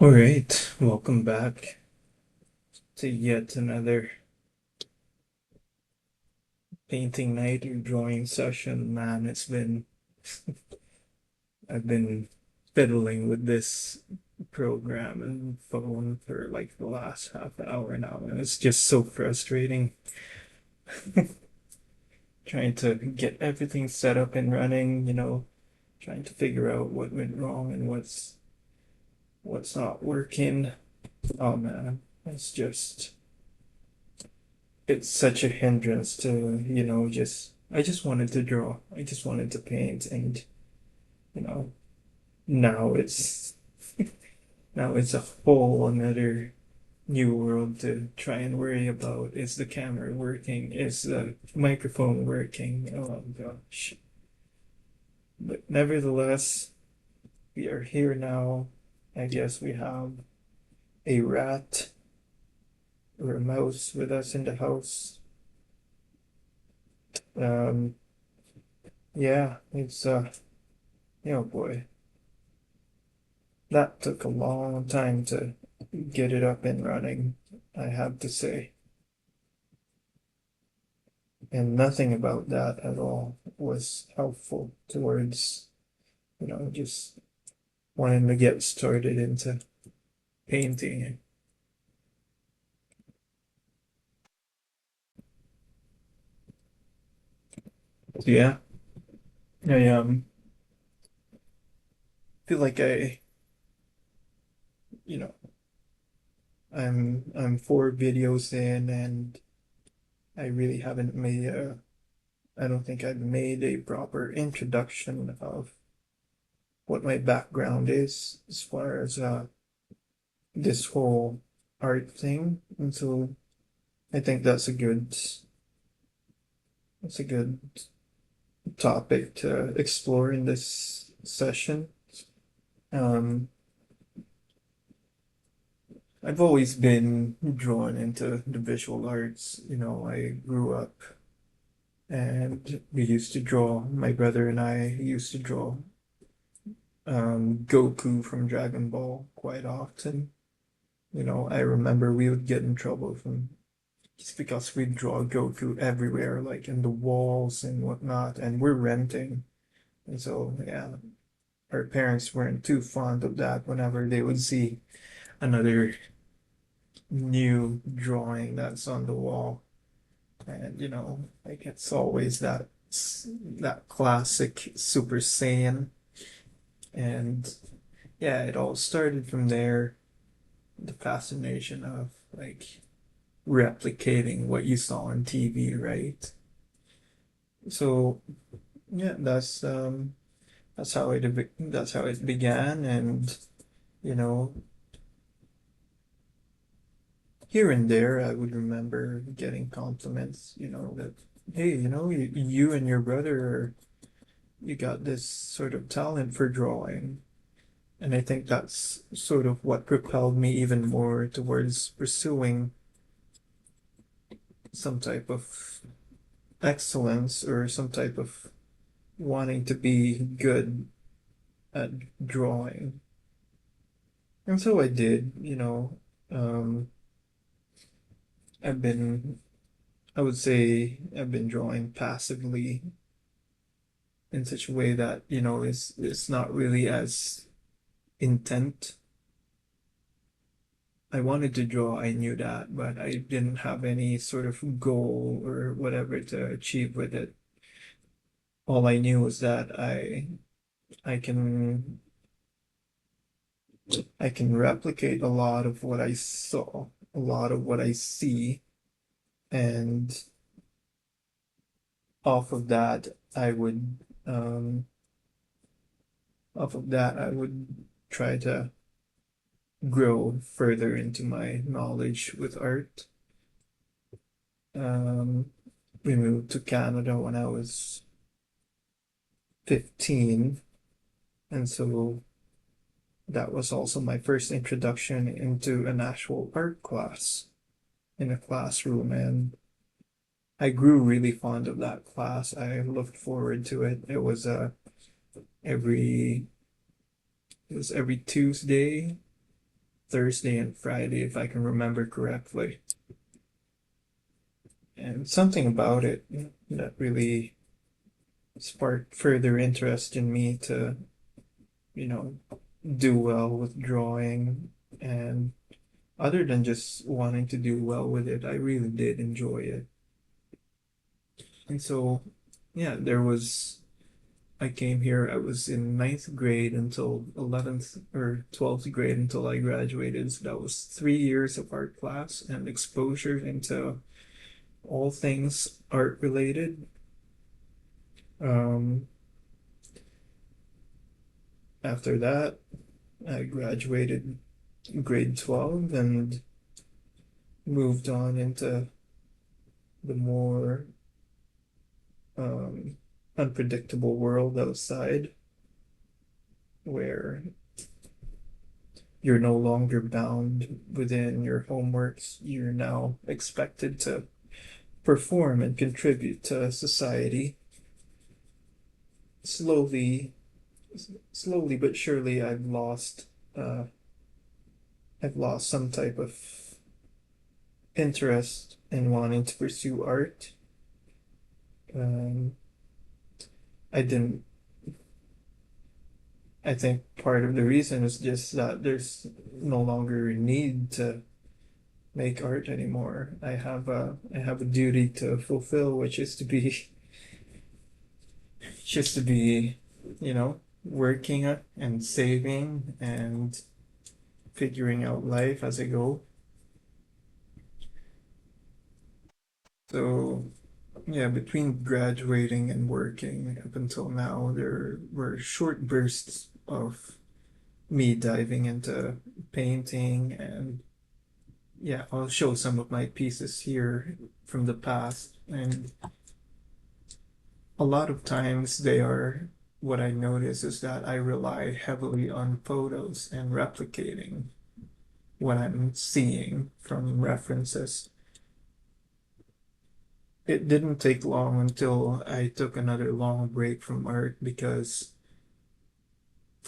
All right, welcome back to yet another painting night or drawing session. Man, I've been fiddling with this program and phone for like the last half hour now, and it's just so frustrating trying to get everything set up and running, trying to figure out what went wrong and what's not working. Oh man, it's such a hindrance to, I just wanted to draw. I just wanted to paint and, you know, now it's now it's a whole another new world to try and worry about. Is the camera working? Is the microphone working? Oh gosh. But nevertheless, we are here now. I guess we have a rat or a mouse with us in the house. Um, yeah, boy. That took a long time to get it up and running, I have to say. And nothing about that at all was helpful towards, just wanting to get started into painting. So yeah, I feel like you know, I'm 4 videos in and I really haven't made a I don't think I've made a proper introduction of what my background is as far as this whole art thing. And so I think that's a good topic to explore in this session. Um, I've always been drawn into the visual arts. I grew up and we used to draw, my brother and I used to draw Goku from Dragon Ball quite often. I remember we would get in trouble from just because we draw Goku everywhere, like in the walls and whatnot, and we're renting. And so, yeah, our parents weren't too fond of that whenever they would see another new drawing that's on the wall. And, like it's always that classic Super Saiyan. And yeah, it all started from there. The fascination of like replicating what you saw on TV, right? So yeah, that's how it began, and you know, here and there I would remember getting compliments, that hey, you and your brother you got this sort of talent for drawing. And I think that's sort of what propelled me even more towards pursuing some type of excellence or some type of wanting to be good at drawing. And so I did, um, I've been, I would say I've been drawing passively in such a way that, it's not really as intent. I wanted to draw, I knew that, but I didn't have any sort of goal or whatever to achieve with it. All I knew was that I can I can replicate a lot of what I saw, a lot of what I see, and off of that I would um off of that I would try to grow further into my knowledge with art. Um, we moved to Canada when I was 15, and so that was also my first introduction into an actual art class in a classroom, and I grew really fond of that class. I looked forward to it. Every it was every Tuesday, Thursday and Friday, if I can remember correctly. And something about it that really sparked further interest in me to, you know, do well with drawing. And other than just wanting to do well with it, I really did enjoy it. And so, yeah, I came here, I was in ninth grade until 11th or 12th grade until I graduated. So that was 3 years of art class and exposure into all things art related. Um, After that, I graduated grade 12 and moved on into the more um, unpredictable world outside where you're no longer bound within your homeworks. You're now expected to perform and contribute to society. Slowly, slowly but surely, uh, I've lost some type of interest in wanting to pursue art. Um, I didn't. I think part of the reason is just that there's no longer a need to make art anymore. I have a duty to fulfill, which is to be just to be, working and saving and figuring out life as I go. So yeah, between graduating and working up until now, there were short bursts of me diving into painting and yeah, I'll show some of my pieces here from the past. And a lot of times what I notice is that I rely heavily on photos and replicating what I'm seeing from references. It didn't take long until I took another long break from art because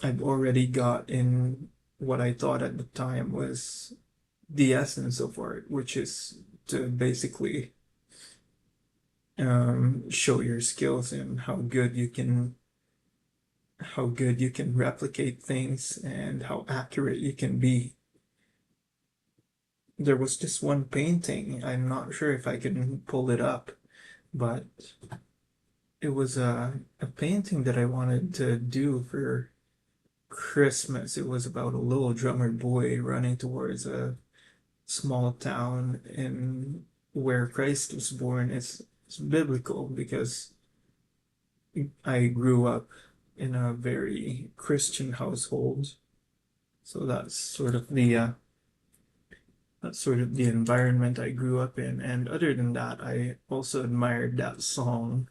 I'd already got in what I thought at the time was the essence of art, which is to basically show your skills and how good you can replicate things and how accurate you can be. There was this one painting, I'm not sure if I can pull it up, but it was a painting that I wanted to do for Christmas. It was about a little drummer boy running towards a small town in where Christ was born. It's biblical because I grew up in a very Christian household. So that's sort of the environment I grew up in. And other than that, I also admired that song,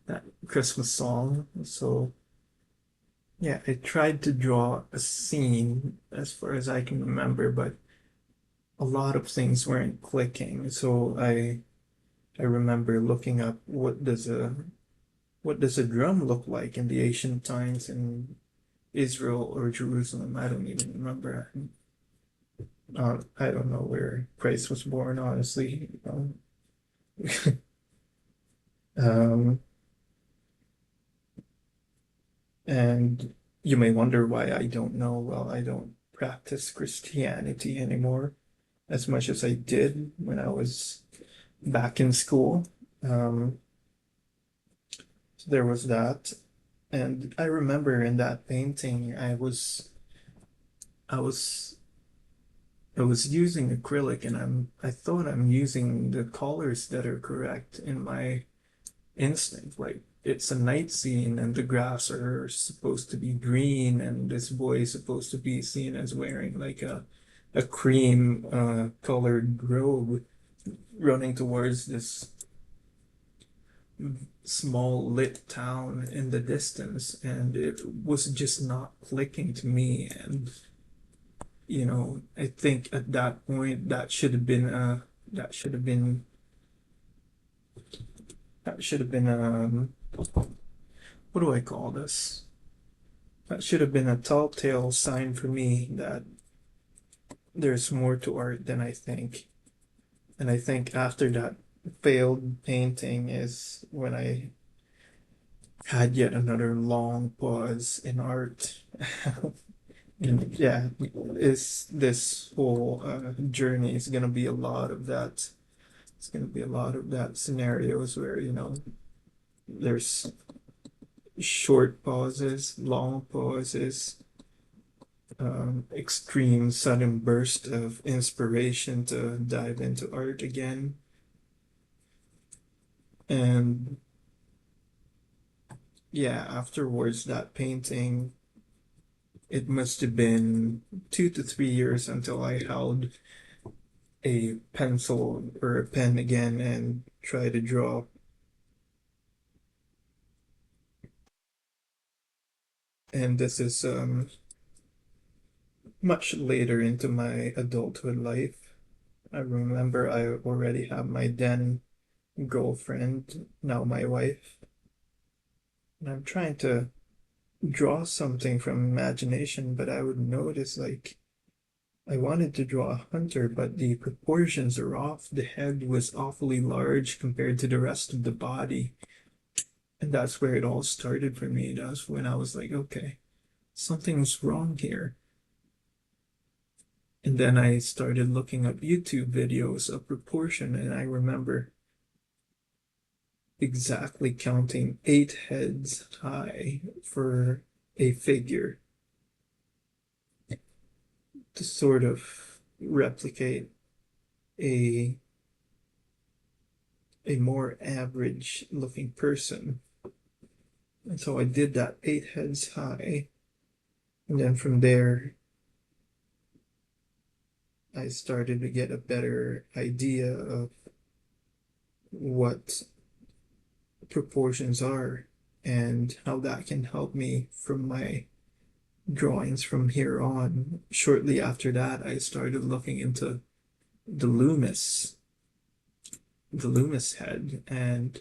that Christmas song. So yeah, I tried to draw a scene as far as I can remember, but a lot of things weren't clicking. So I remember looking up what does a drum look like in the ancient times in Israel or Jerusalem? I don't even remember. I don't know where Christ was born, honestly. Um, and you may wonder why I don't know. Well, I don't practice Christianity anymore as much as I did when I was back in school. Um, so there was that. And I remember in that painting, I was I was using acrylic and I thought I'm using the colors that are correct in my instinct. Like it's a night scene and the grass are supposed to be green and this boy is supposed to be seen as wearing like a cream colored robe running towards this small lit town in the distance and it was just not clicking to me and I think at that point that should have been that should have been what do I call this? That should have been a telltale sign for me that there's more to art than I think. And I think after that failed painting is when I had yet another long pause in art. And yeah, is this whole journey is gonna be a lot of that. It's gonna be a lot of that scenarios where, there's short pauses, long pauses, extreme sudden burst of inspiration to dive into art again. And yeah, afterwards, that painting, it must have been 2 to 3 years until I held a pencil or a pen again and tried to draw. And this is much later into my adulthood life. I remember I already have my then girlfriend, now my wife, and I'm trying to draw something from imagination, but I would notice like I wanted to draw a hunter, but the proportions are off. The head was awfully large compared to the rest of the body. And that's where it all started for me. That's when I was like, okay, something's wrong here. And then I started looking up YouTube videos of proportion, and I remember exactly counting 8 heads high for a figure to sort of replicate a a more average looking person. And so I did that 8 heads high. And then from there, I started to get a better idea of what proportions are and how that can help me from my drawings from here on. Shortly after that, I started looking into the Loomis, the Loomis head. And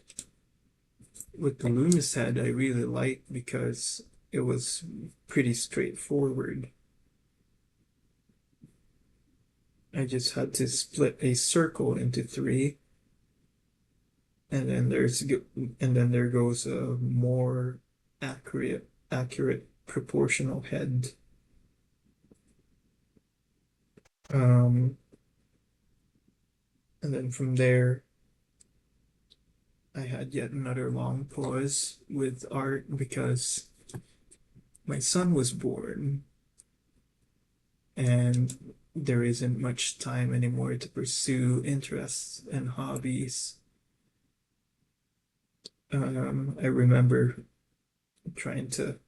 with the Loomis head, I really liked because it was pretty straightforward. I just had to split a circle into three, and then there goes a more accurate proportional head. Um, and then from there, I had yet another long pause with art because my son was born, and there isn't much time anymore to pursue interests and hobbies. I remember trying to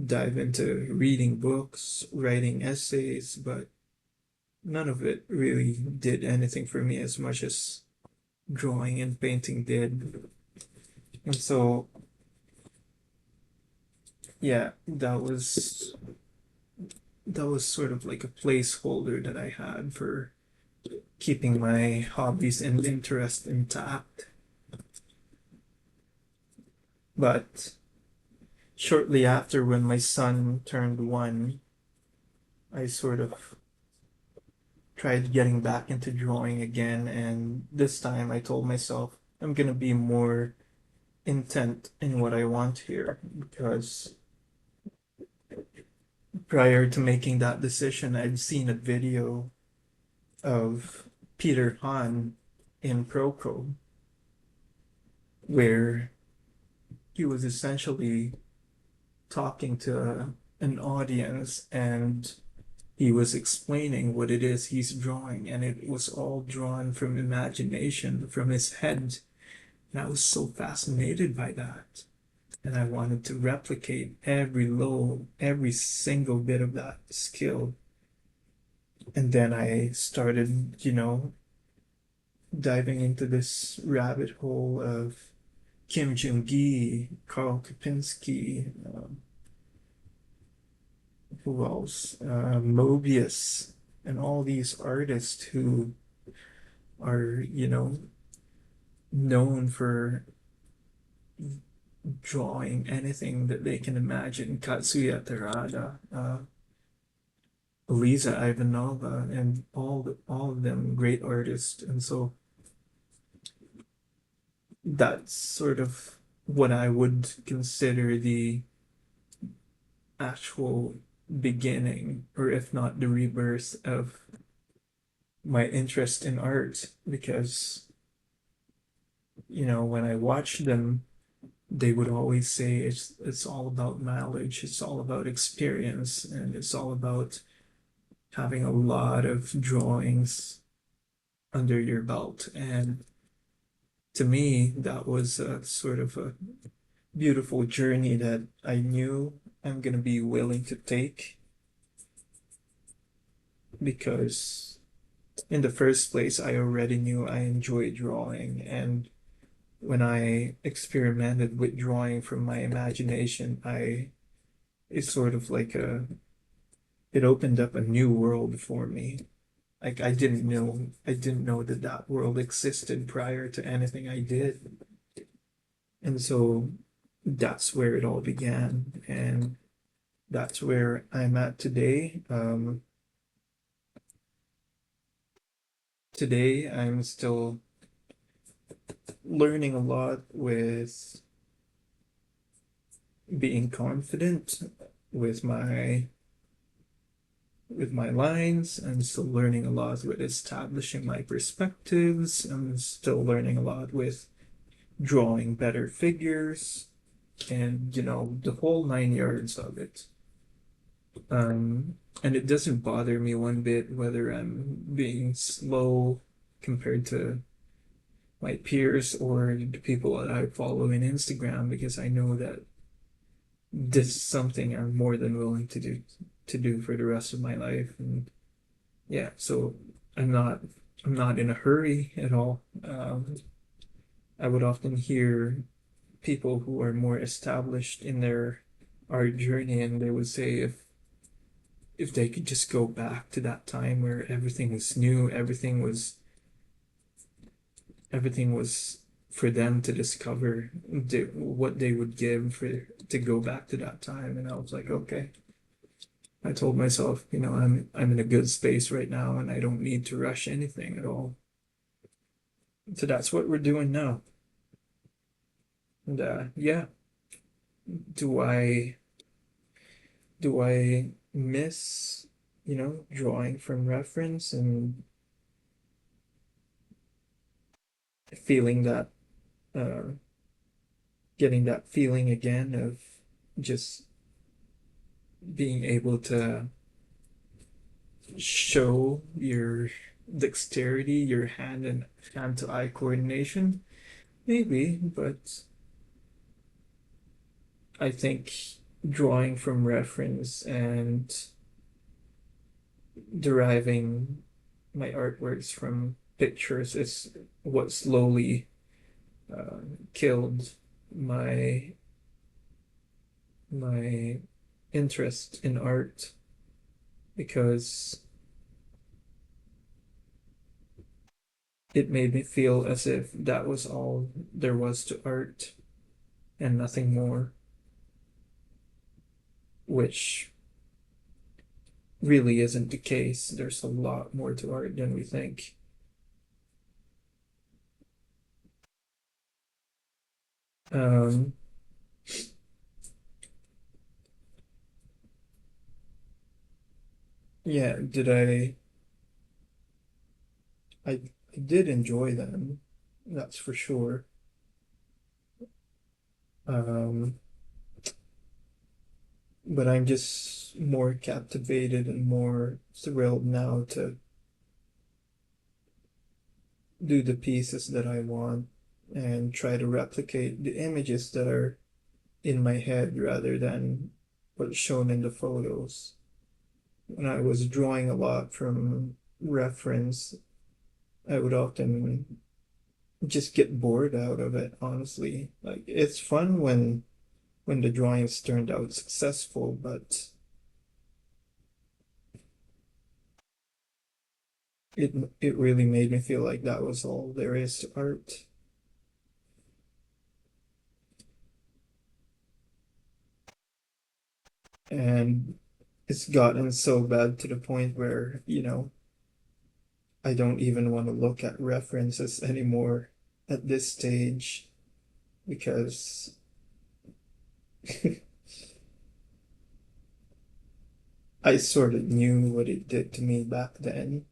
dive into reading books, writing essays, but none of it really did anything for me as much as drawing and painting did. And so, yeah, that was sort of like a placeholder that I had for keeping my hobbies and interest intact. But shortly after, when my son turned 1, I sort of tried getting back into drawing again, and this time I told myself I'm gonna be more intent in what I want here because prior to making that decision, I'd seen a video of Peter Han in Proco where he was essentially talking to an audience and he was explaining what it is he's drawing, and it was all drawn from imagination, from his head. And I was so fascinated by that. And I wanted to replicate every single bit of that skill. And then I started, diving into this rabbit hole of Kim Jung-gi, Karl Kopinski, who else? Mobius, and all these artists who are, known for drawing anything that they can imagine. Katsuya Terada, Lisa Ivanova, and all of them great artists. And so that's sort of what I would consider the actual beginning, or if not the rebirth of my interest in art, because when I watched them, they would always say it's all about knowledge, it's all about experience, and it's all about having a lot of drawings under your belt. And to me, that was a sort of a beautiful journey that I knew I'm gonna be willing to take, because in the first place, I already knew I enjoyed drawing. And when I experimented with drawing from my imagination, it's sort of like it opened up a new world for me. Like I didn't know that that world existed prior to anything I did. And so that's where it all began. And that's where I'm at today. Today I'm still learning a lot with being confident with my lines. I'm still learning a lot with establishing my perspectives. I'm still learning a lot with drawing better figures, and the whole 9 yards of it. And it doesn't bother me one bit whether I'm being slow compared to my peers or the people that I follow in Instagram, because I know that this is something I'm more than willing to do for the rest of my life. And yeah, so I'm not I'm not in a hurry at all. I would often hear people who are more established in their art journey, and they would say if they could just go back to that time where everything was new, everything was for them to discover, what they would give for to go back to that time. And I was like, okay. I told myself, I'm in a good space right now, and I don't need to rush anything at all. So that's what we're doing now. And yeah, do I do I miss, drawing from reference and feeling that, uh, getting that feeling again of just being able to show your dexterity, your hand and hand to eye coordination? Maybe, but I think drawing from reference and deriving my artworks from pictures is what slowly killed my my interest in art, because it made me feel as if that was all there was to art and nothing more, which really isn't the case. There's a lot more to art than we think. Um, yeah, I did enjoy them, that's for sure. Um, but I'm just more captivated and more thrilled now to do the pieces that I want and try to replicate the images that are in my head rather than what's shown in the photos. When I was drawing a lot from reference, I would often just get bored out of it, honestly. Like it's fun when the drawings turned out successful, but it really made me feel like that was all there is to art. And it's gotten so bad to the point where, I don't even want to look at references anymore at this stage because I sort of knew what it did to me back then.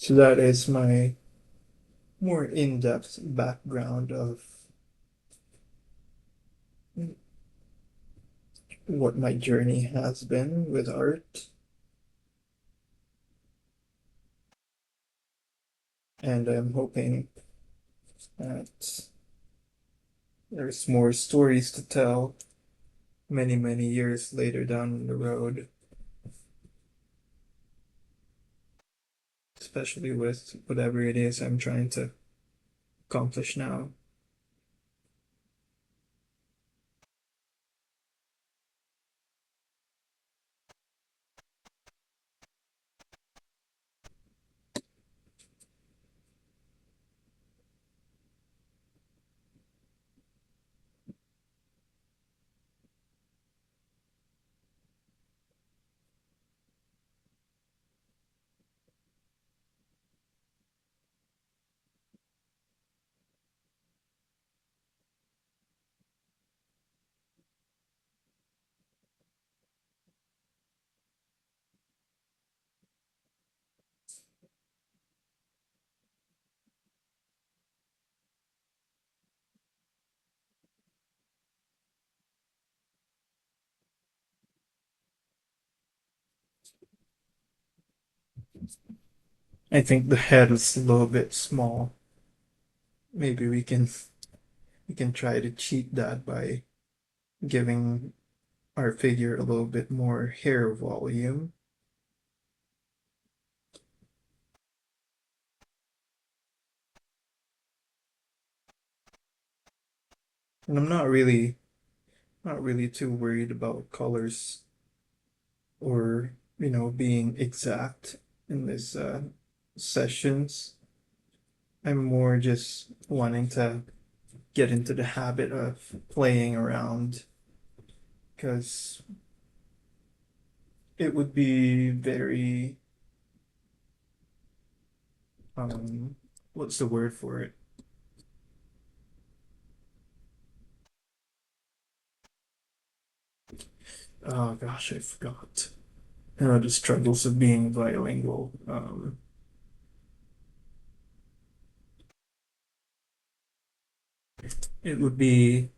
So that is my more in-depth background of what my journey has been with art. And I'm hoping that there's more stories to tell many, many years later down the road, especially with whatever it is I'm trying to accomplish now. I think the head is a little bit small. Maybe we can try to cheat that by giving our figure a little bit more hair volume. And I'm not really too worried about colors or, being exact in this sessions. I'm more just wanting to get into the habit of playing around because it would be very um what's the word for it? Oh gosh, I forgot. The struggles of being bilingual. It would be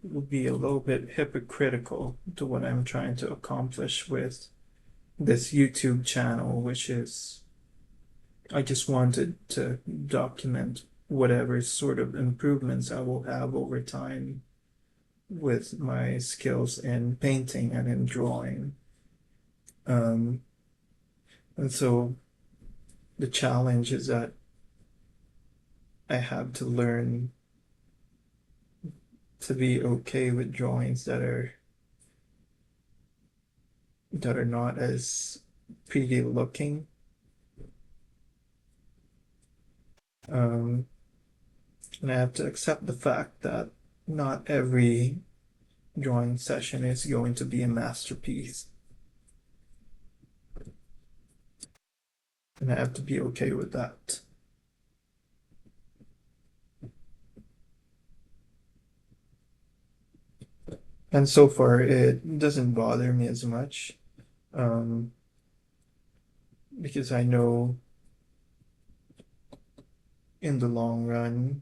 a little bit hypocritical to what I'm trying to accomplish with this YouTube channel, which is I just wanted to document whatever sort of improvements I will have over time with my skills in painting and in drawing. Um, and so the challenge is that I have to learn to be okay with drawings that are not as pretty looking. Um, and I have to accept the fact that not every drawing session is going to be a masterpiece. And I have to be okay with that. And so far, it doesn't bother me as much um, because I know in the long run,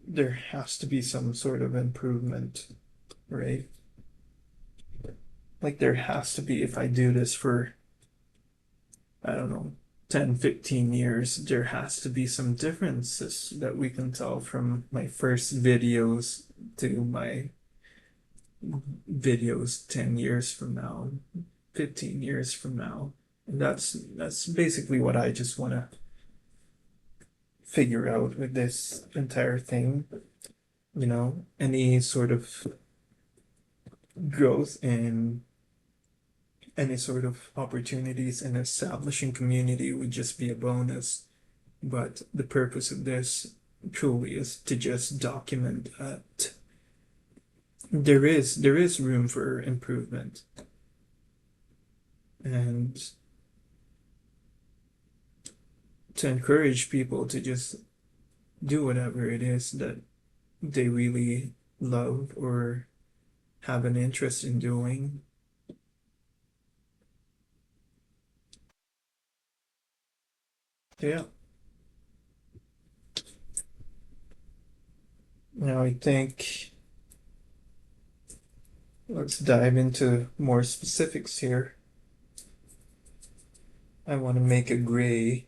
there has to be some sort of improvement, right? Like, there has to be, if I do this for, I don't know, 10, 15 years, there has to be some differences that we can tell from my first videos to my videos 10 years from now. 15 years from now. And that's basically what I just want to figure out with this entire thing, any sort of growth and any sort of opportunities in establishing community would just be a bonus. But the purpose of this truly is to just document that there is room for improvement, and to encourage people to just do whatever it is that they really love or have an interest in doing. Yeah. Now I think let's dive into more specifics here. I want to make a gray,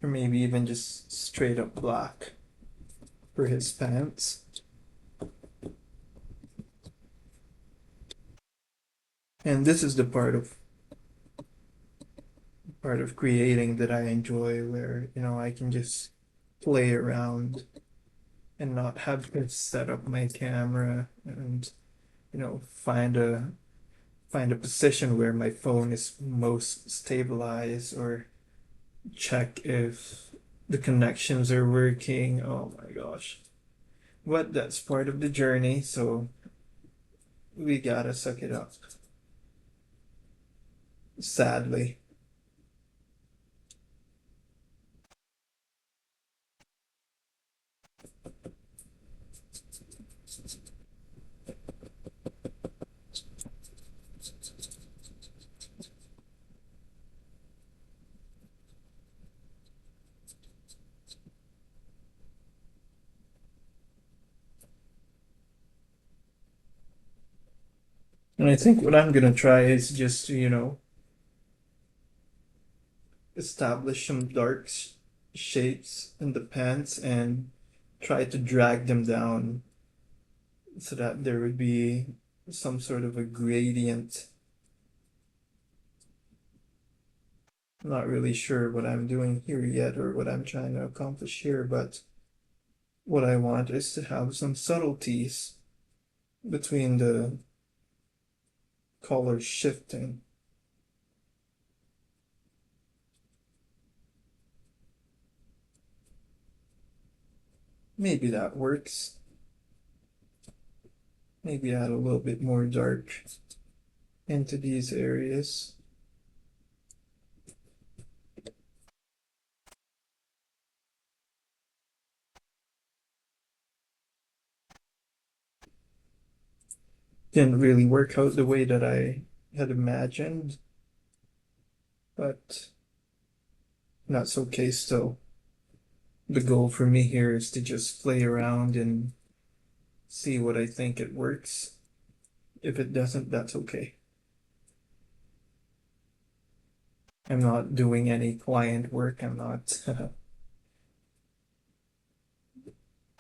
or maybe even just straight up black for his pants. And this is the part of creating that I enjoy, where I can just play around and not have to set up my camera and find a position where my phone is most stabilized, or check if the connections are working. Oh my gosh. But that's part of the journey, so we gotta suck it up, sadly. And I think what I'm gonna try is just to, establish some dark shapes in the pants and try to drag them down so that there would be some sort of a gradient. I'm not really sure what I'm doing here yet or what I'm trying to accomplish here, but what I want is to have some subtleties between the colors shifting. Maybe that works. Maybe add a little bit more dark into these areas. Didn't really work out the way that I had imagined, but that's okay still. The goal for me here is to just play around and see what I think it works. If it doesn't, that's okay. I'm not doing any client work. I'm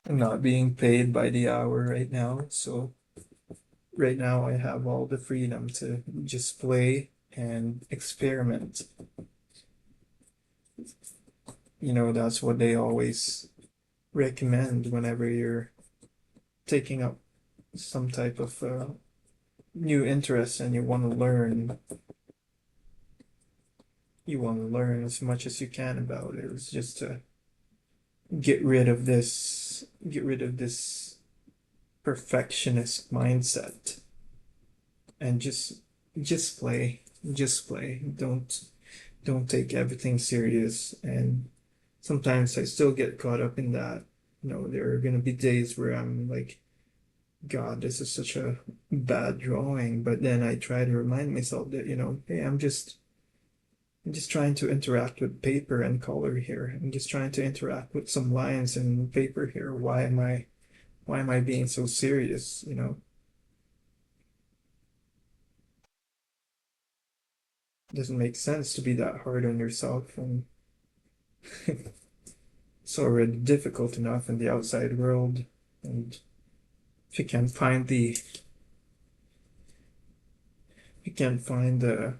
not being paid by the hour right now. So right now I have all the freedom to just play and experiment. That's what they always recommend whenever you're taking up some type of new interest and you want to learn. You want to learn as much as you can about it. It's just to get rid of this perfectionist mindset and just play. Just play. Don't take everything serious. And sometimes I still get caught up in that. There are gonna be days where I'm like, God, this is such a bad drawing. But then I try to remind myself that, hey, I'm just trying to interact with paper and color here. I'm just trying to interact with some lines and paper here. Why am I being so serious? It doesn't make sense to be that hard on yourself, and it's already difficult enough in the outside world. And if you can't find you can't find the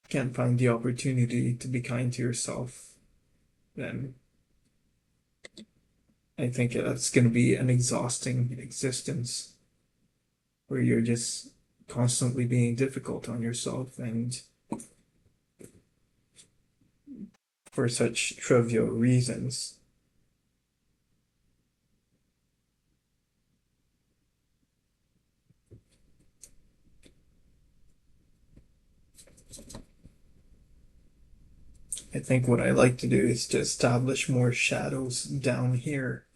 can't find the opportunity to be kind to yourself, then I think that's going to be an exhausting existence where you're just constantly being difficult on yourself and for such trivial reasons. I think what I like to do is to establish more shadows down here.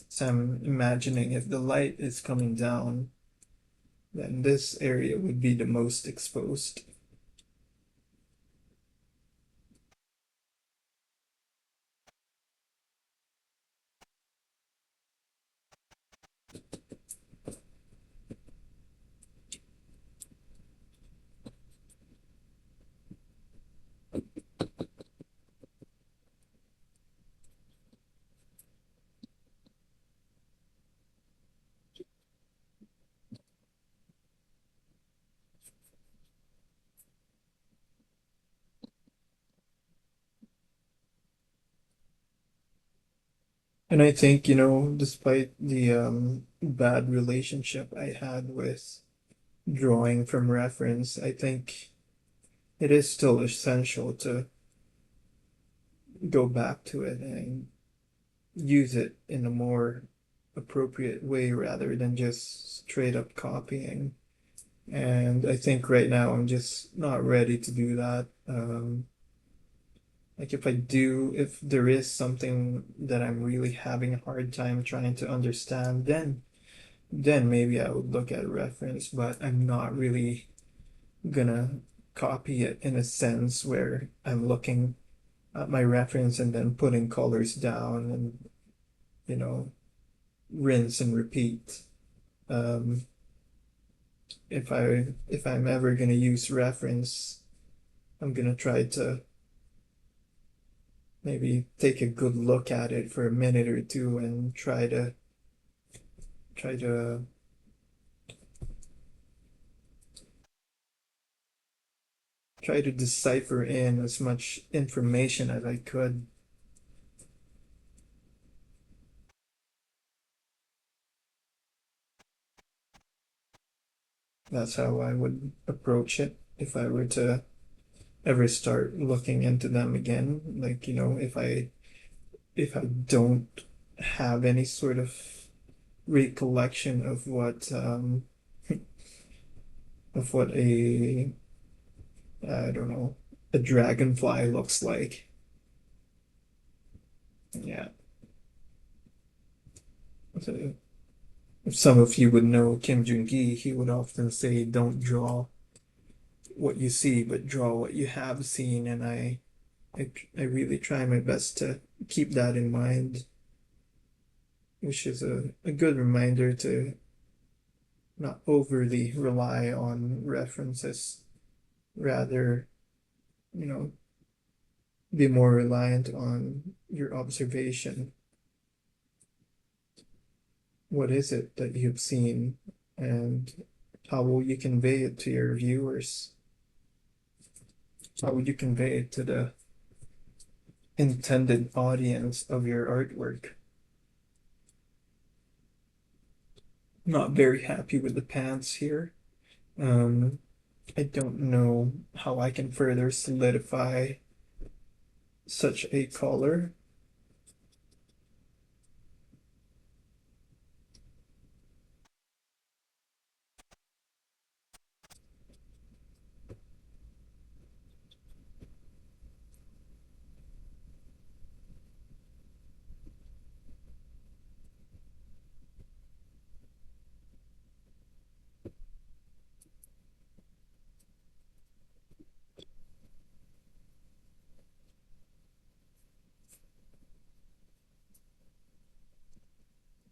So I'm imagining if the light is coming down, then this area would be the most exposed. And I think, despite the bad relationship I had with drawing from reference, I think it is still essential to go back to it and use it in a more appropriate way rather than just straight up copying. And I think right now I'm just not ready to do that. Like if there is something that I'm really having a hard time trying to understand, then maybe I would look at a reference, but I'm not really gonna copy it in a sense where I'm looking at my reference and then putting colors down and, you know, rinse and repeat. Um, if I'm ever gonna use reference, I'm gonna try to maybe take a good look at it for a minute or two and try to try to decipher in as much information as I could. That's how I would approach it if I were to ever start looking into them again. Like, if I don't have any sort of recollection of what a I don't know, a dragonfly looks like. Yeah. So if some of you would know Kim Jung-gi, he would often say, "Don't draw what you see, but draw what you have seen." And I really try my best to keep that in mind, which is a good reminder to not overly rely on references, rather, you know, be more reliant on your observation. What is it that you've seen, and how will you convey it to your viewers? How would you convey it to the intended audience of your artwork? Not very happy with the pants here. Um, I don't know how I can further solidify such a color.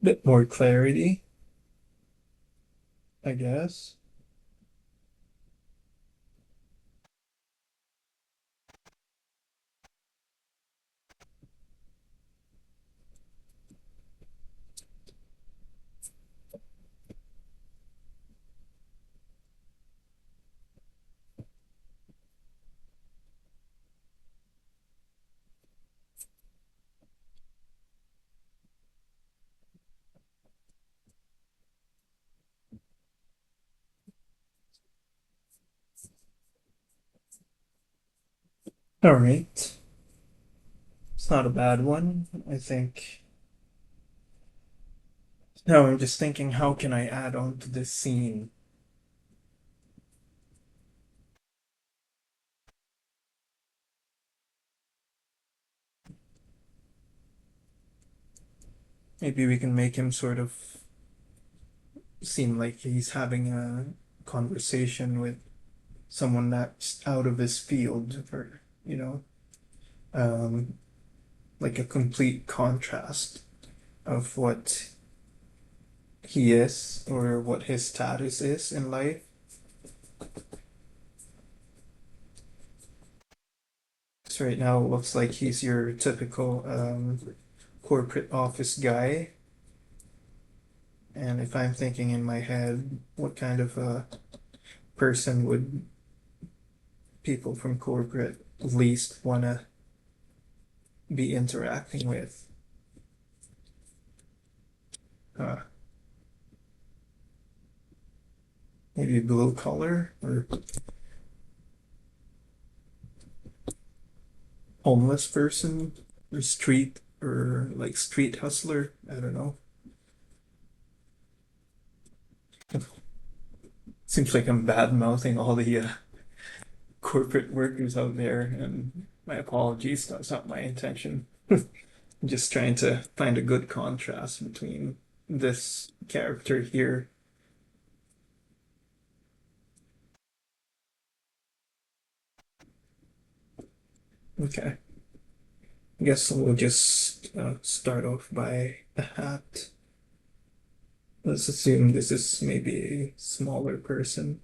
Bit more clarity, I guess. All right. It's not a bad one. I think. Now I'm just thinking, how can I add on to this scene? Maybe we can make him sort of seem like he's having a conversation with someone that's out of his field, or, um, like a complete contrast of what he is or what his status is in life. So right now it looks like he's your typical corporate office guy. And if I'm thinking in my head, what kind of a person would people from corporate least want to be interacting with? Uh, Maybe blue collar or homeless person or street or like street hustler. I don't know. Seems like I'm bad mouthing all the corporate workers out there, and my apologies. That's not my intention. I'm just trying to find a good contrast between this character here. Okay. I guess we'll just start off by a hat. Let's assume this is maybe a smaller person.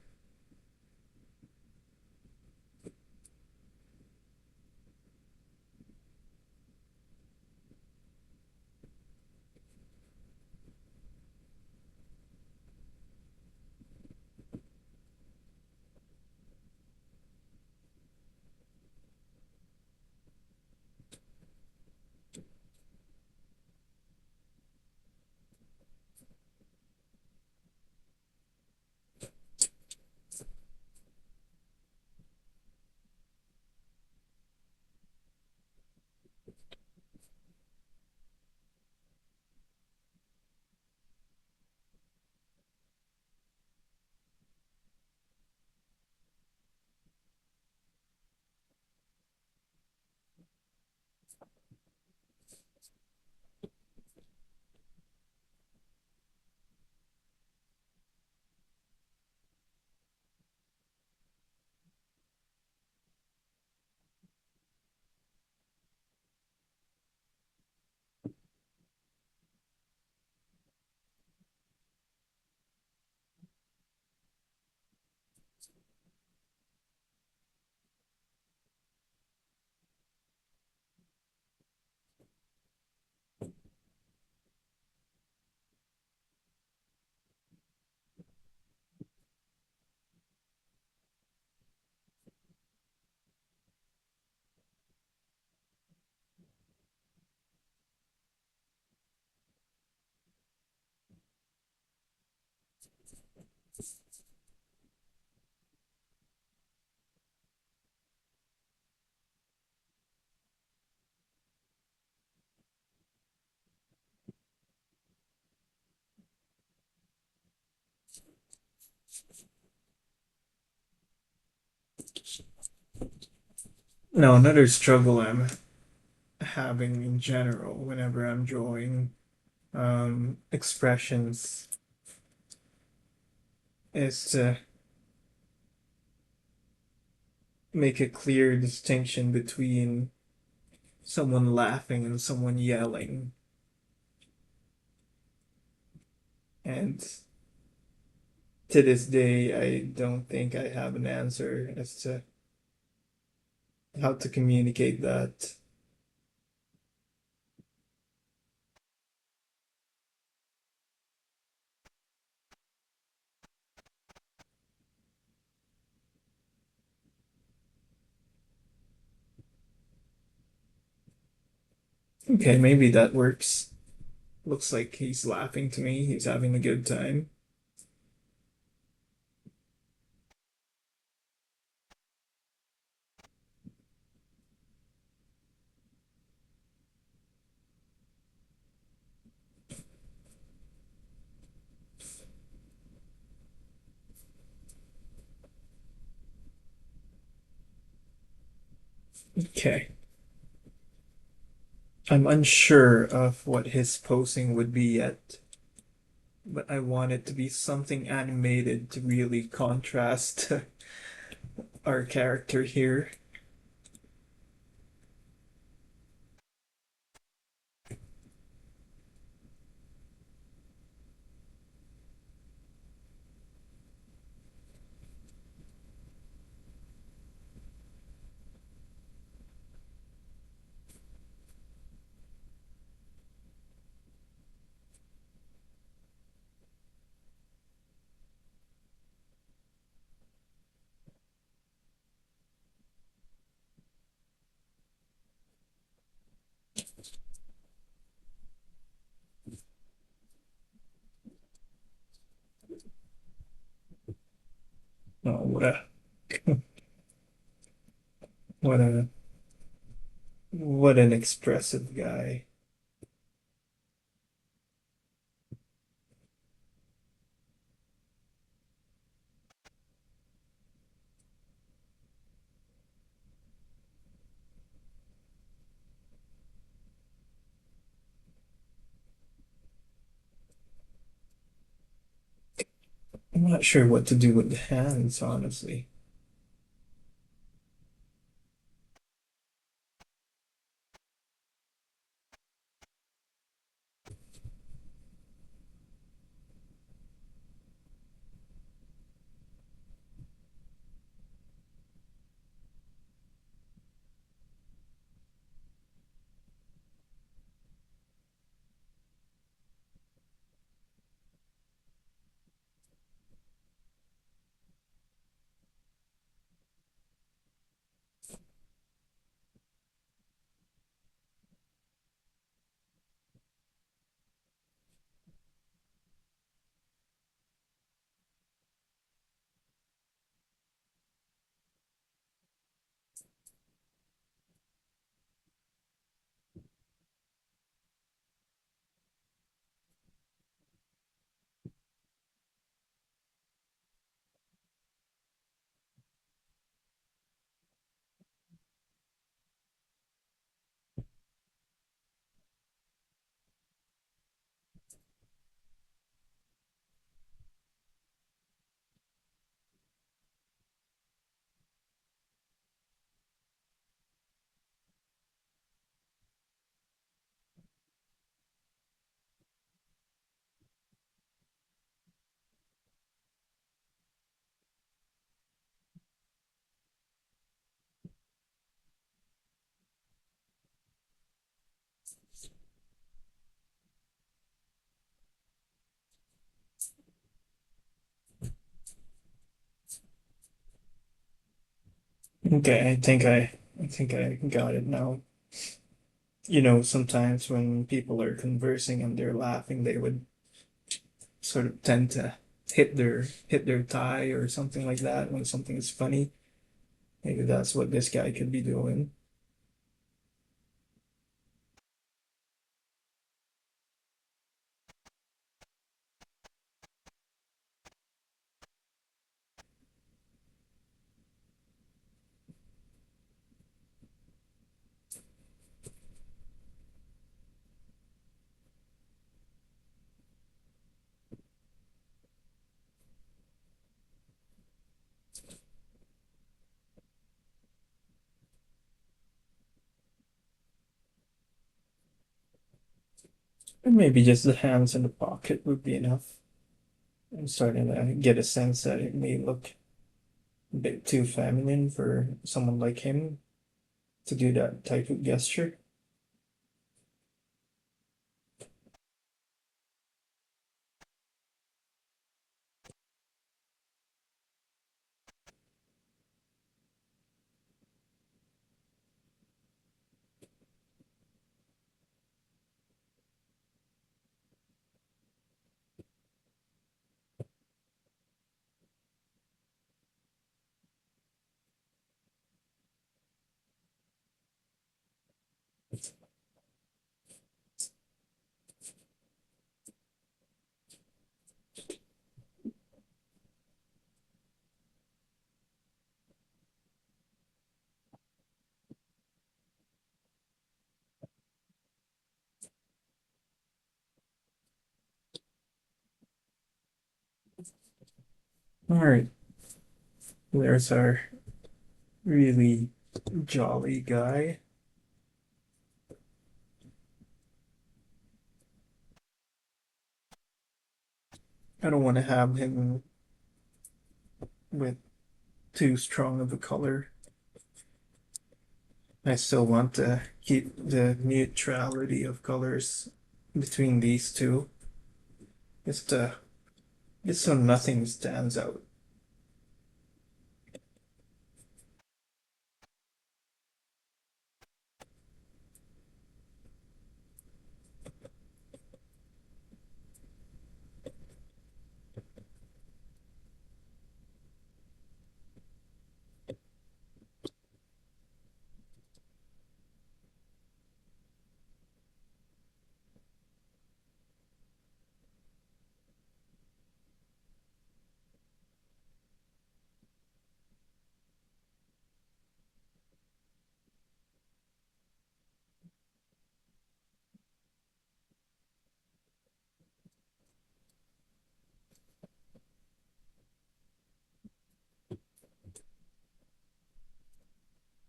Now, another struggle I'm having in general whenever I'm drawing expressions is to make a clear distinction between someone laughing and someone yelling. And to this day, I don't think I have an answer as to how to communicate that. Okay, maybe that works. Looks like he's laughing to me. He's having a good time. Okay. I'm unsure of what his posing would be yet, but I want it to be something animated to really contrast our character here. Oh, what a what an expressive guy. I'm not sure what to do with the hands, honestly. Okay, I think I got it now. You know, sometimes when people are conversing and they're laughing, they would sort of tend to hit their thigh or something like that when something is funny. Maybe that's what this guy could be doing. Or maybe just the hands in the pocket would be enough. I'm starting to get a sense that it may look a bit too feminine for someone like him to do that type of gesture. All right, there's our really jolly guy. I don't want to have him with too strong of a color. I still want to keep the neutrality of colors between these two, just to just so nothing stands out.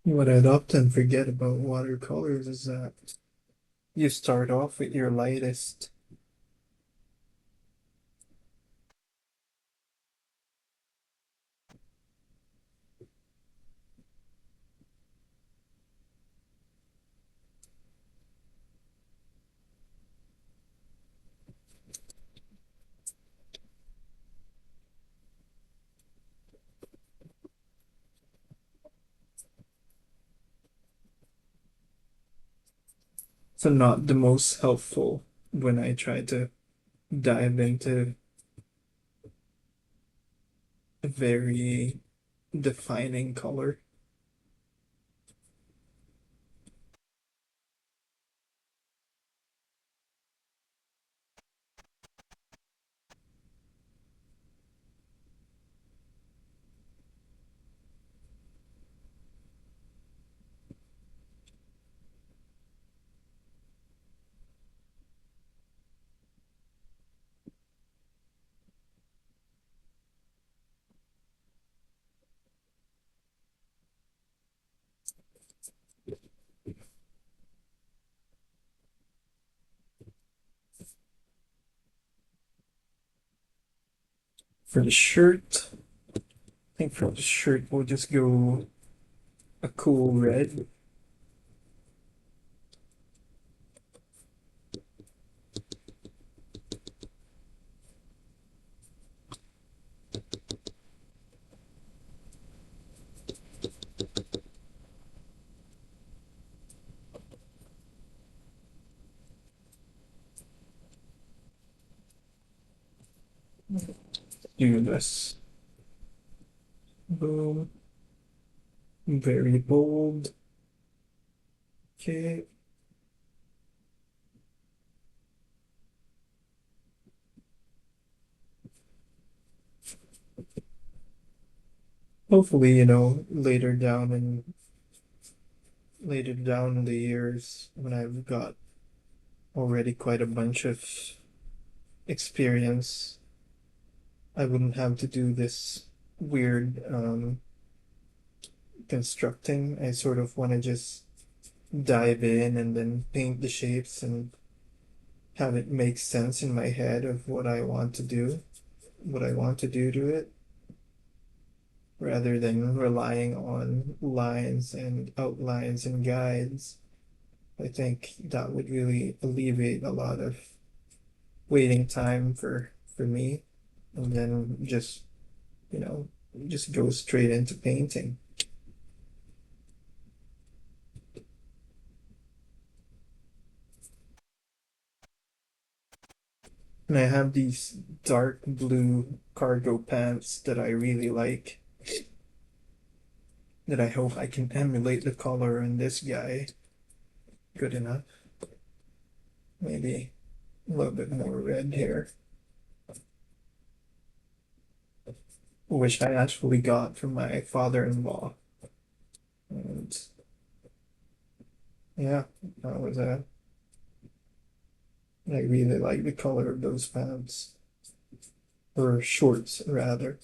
What I'd often forget about watercolors is that you start off with your lightest. So not the most helpful when I try to dive into a very defining color. For the shirt, I think for the shirt we'll just go a cool red. Do this. Boom. Very bold. Okay. Hopefully, later down in the years when I've got already quite a bunch of experience, I wouldn't have to do this weird constructing. I sort of want to just dive in and then paint the shapes and have it make sense in my head of what I want to do to it, rather than relying on lines and outlines and guides. I think that would really alleviate a lot of waiting time for me, and then you know, just go straight into painting. And I have these dark blue cargo pants that I really like, that I hope I can emulate the color in this guy good enough. Maybe a little bit more red here, which I actually got from my father-in-law. And yeah, that was a I really like the color of those pants, or shorts rather.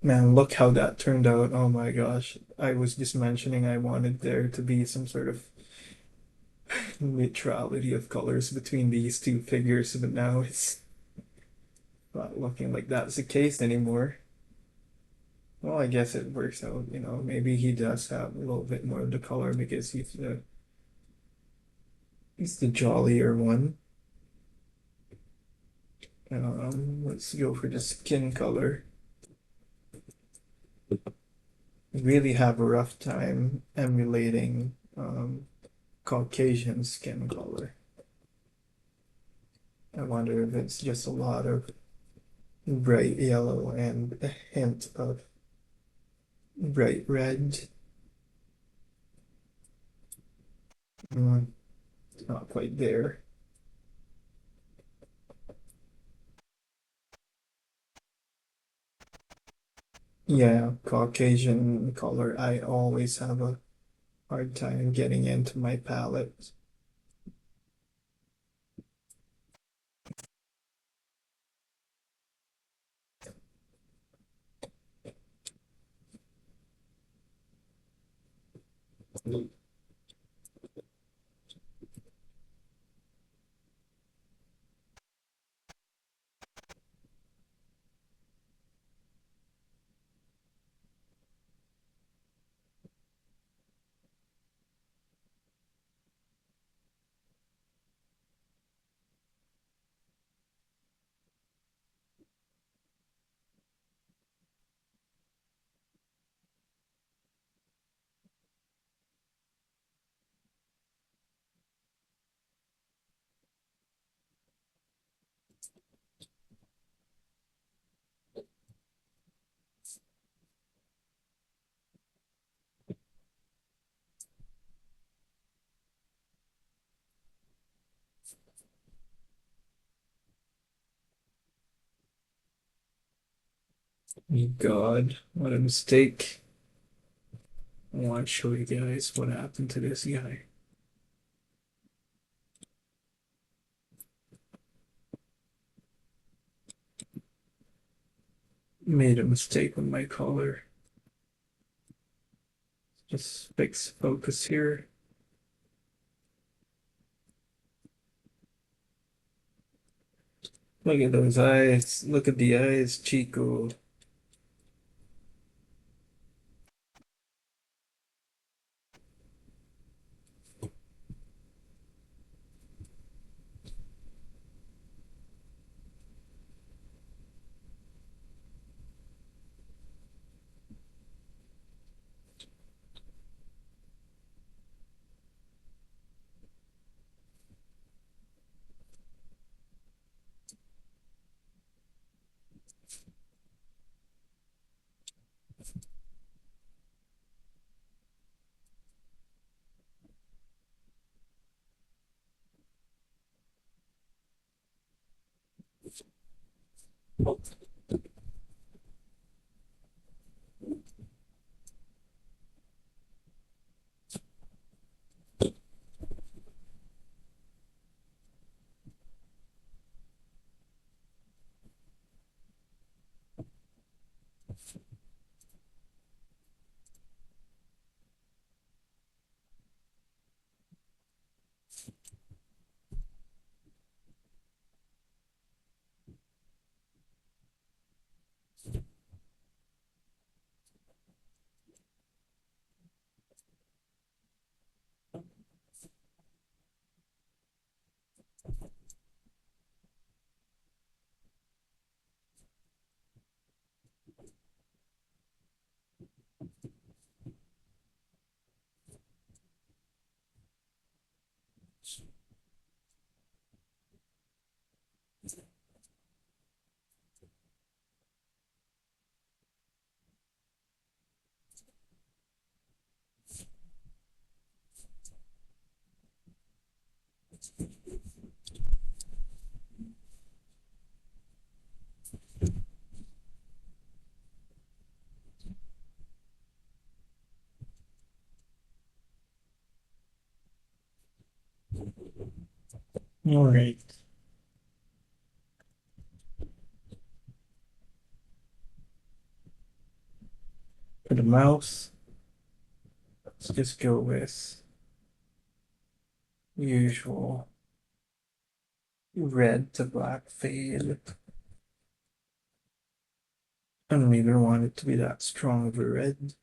Man, look how that turned out. Oh my gosh. I was just mentioning I wanted there to be some sort of neutrality of colors between these two figures, but now it's not looking like that's the case anymore. Well, I guess it works out, you know. Maybe he does have a little bit more of the color because he's the jollier one. Let's go for the skin color. Really have a rough time emulating Caucasian skin color. I wonder if it's just a lot of bright yellow and a hint of bright red. Mm, it's not quite there. Yeah, Caucasian color. I always have a hard time getting into my palette. God, what a mistake. I want to show you guys what happened to this guy. Made a mistake with my color. Just fix focus here. Look at those eyes. Look at the eyes, Chico. All right. For the mouse, let's just go with usual red to black fade. I don't even want it to be that strong of a red.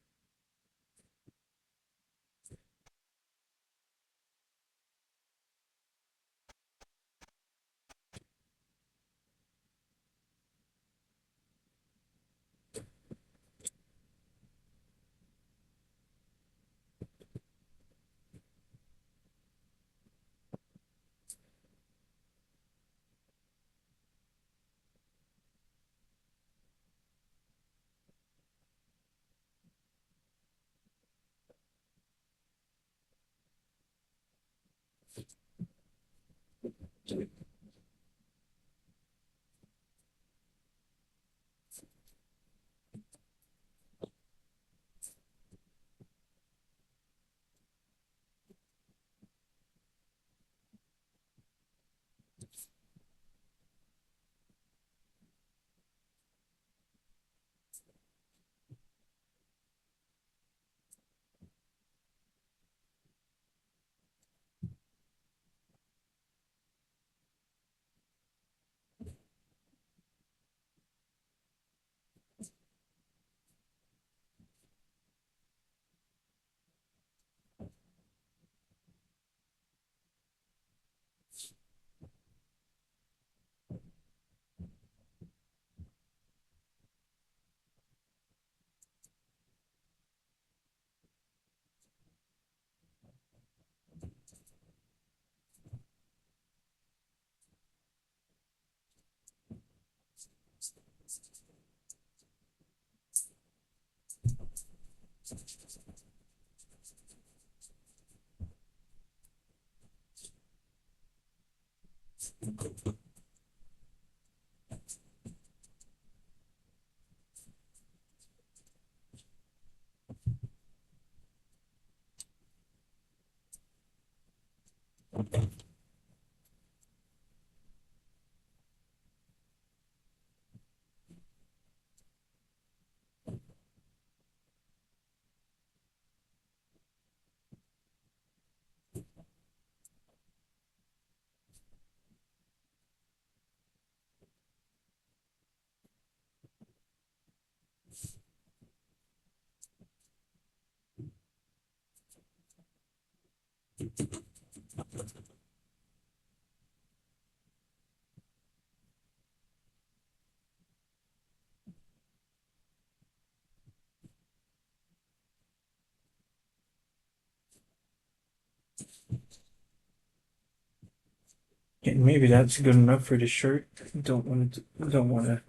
Okay, maybe that's good enough for the shirt. Don't want to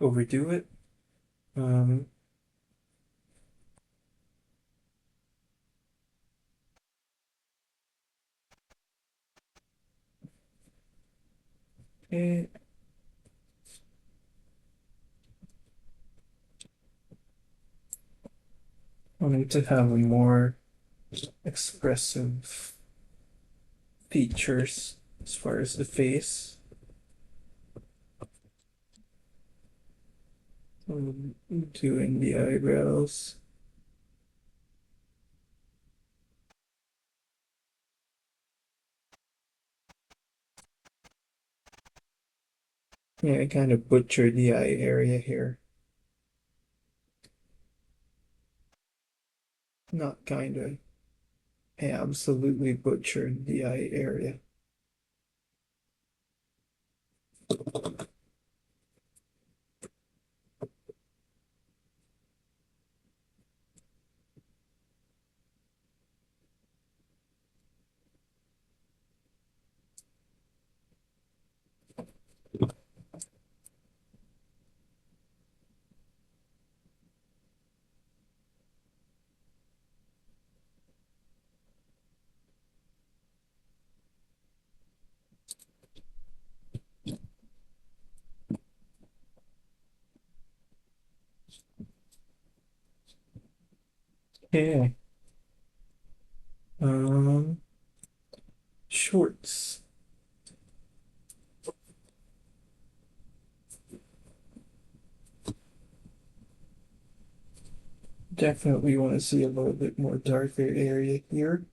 overdo it. Um, okay. I want to have a more expressive features as far as the face. Doing the eyebrows. Yeah, I kind of butchered the eye area here. Not kind of. I absolutely butchered the eye area. Okay. Um, Shorts. Definitely want to see a little bit more darker area here.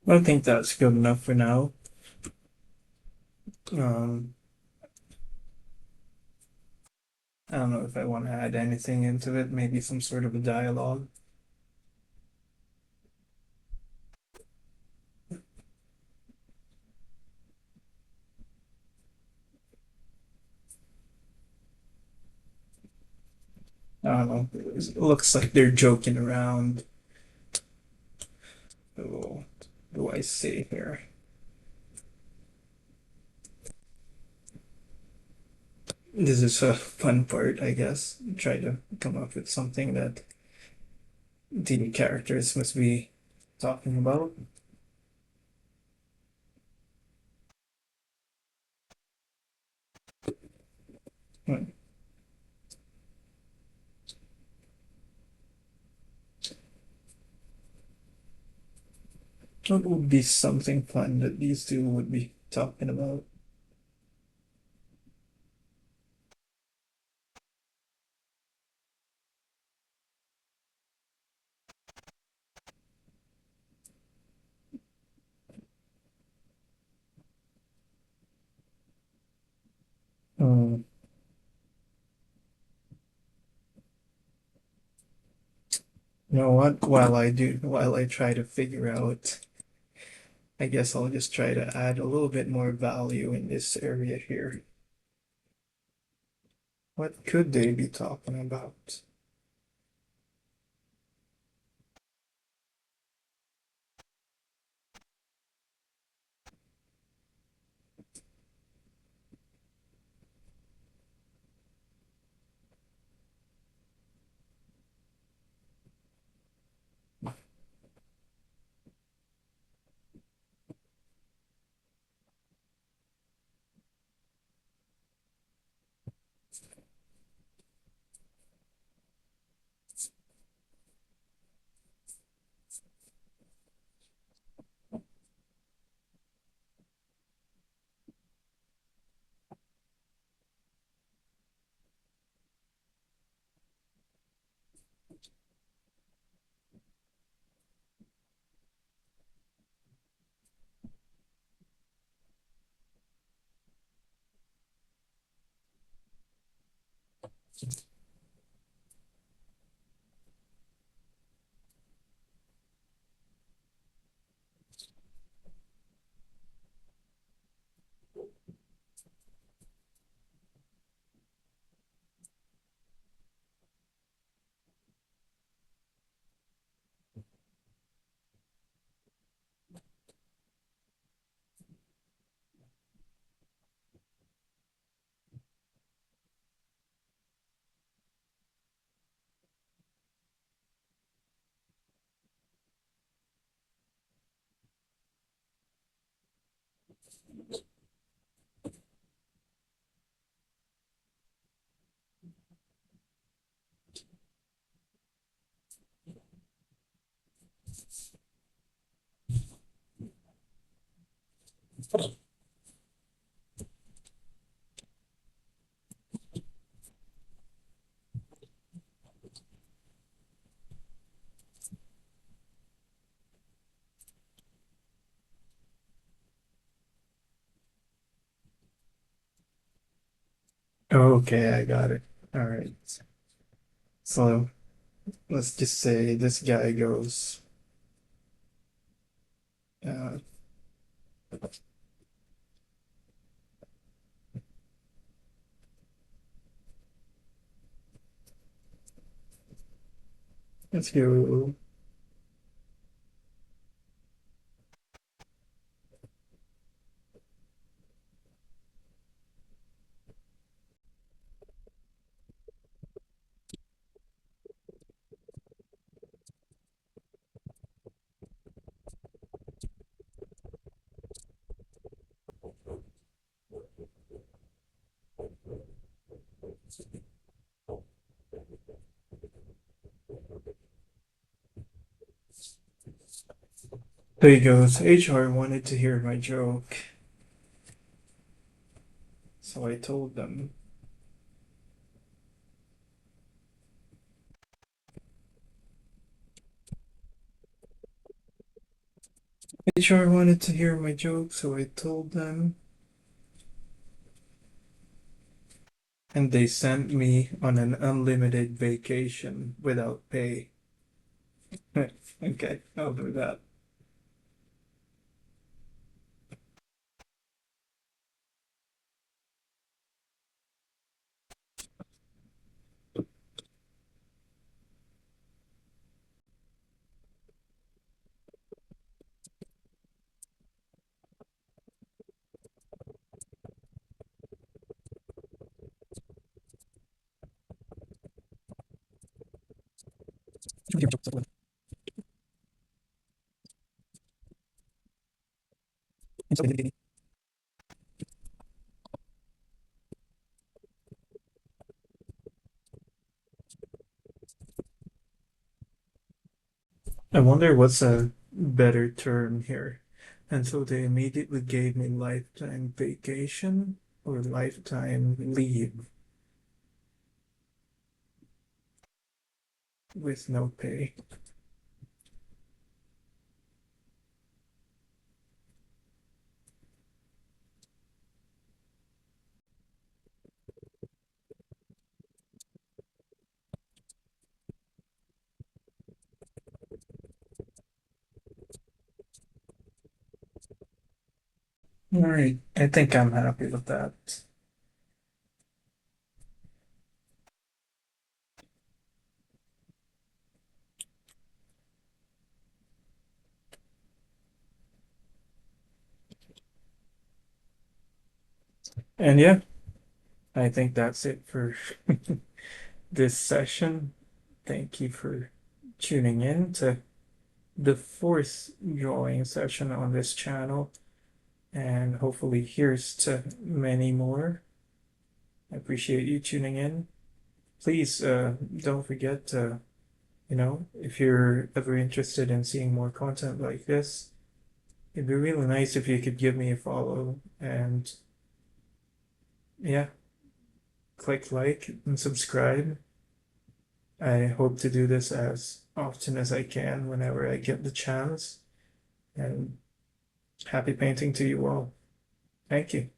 I think that's good enough for now. Um, I don't know if I want to add anything into it, maybe some sort of a dialogue. I don't know. It looks like they're joking around. Oh, what do I say here? This is a fun part, I guess. Try to come up with something that the characters must be talking about. Hmm. What would be something fun that these two would be talking about? Hmm. You know what? While I try to figure out, I guess I'll just try to add a little bit more value in this area here. What could they be talking about? Okay, I got it. All right. So let's just say this guy goes, uh, let's go. There he goes. HR wanted to hear my joke, so I told them. HR wanted to hear my joke, so I told them, and they sent me on an unlimited vacation without pay. Okay, I'll do that. I wonder what's a better term here. And so they immediately gave me lifetime vacation or lifetime leave with no pay. All right, I think I'm happy with that. And yeah, I think that's it for this session. Thank you for tuning in to the fourth drawing session on this channel, and hopefully here's to many more. I appreciate you tuning in. Please don't forget to, if you're ever interested in seeing more content like this, it'd be really nice if you could give me a follow and yeah, click like and subscribe. I hope to do this as often as I can whenever I get the chance. And happy painting to you all. Thank you.